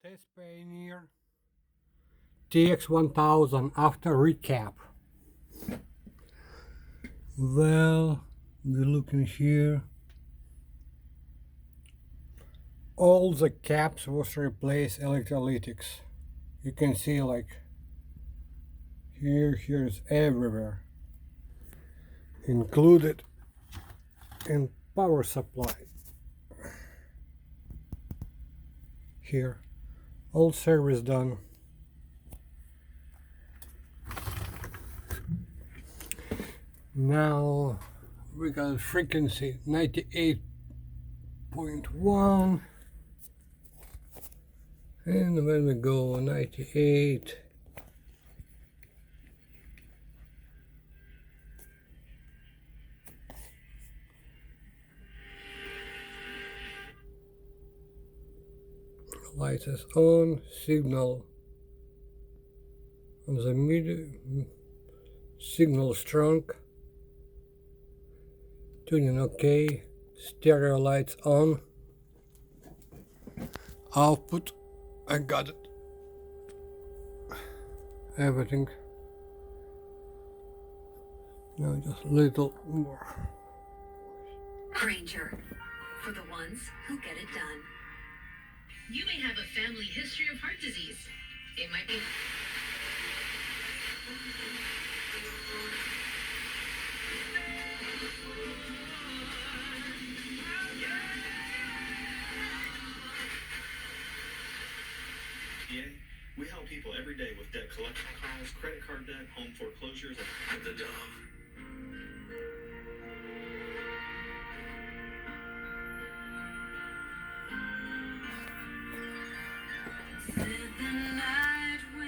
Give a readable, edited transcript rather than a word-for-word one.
Test Pioneer TX1000 after recap. Well, we look in here. All the caps was replaced electrolytics. You can see like here's everywhere. Included in power supply. Here. All service done. Now we got frequency 98.1, and when we go 98, light is on, signal on the medium, signal strong, tuning okay, stereo lights on, output, I got it, everything. Now just a little more. Granger, for the ones who get it done. You may have a family history of heart disease. It might be... We help people every day with debt collection calls, credit card debt, home foreclosures, and the Dove. Say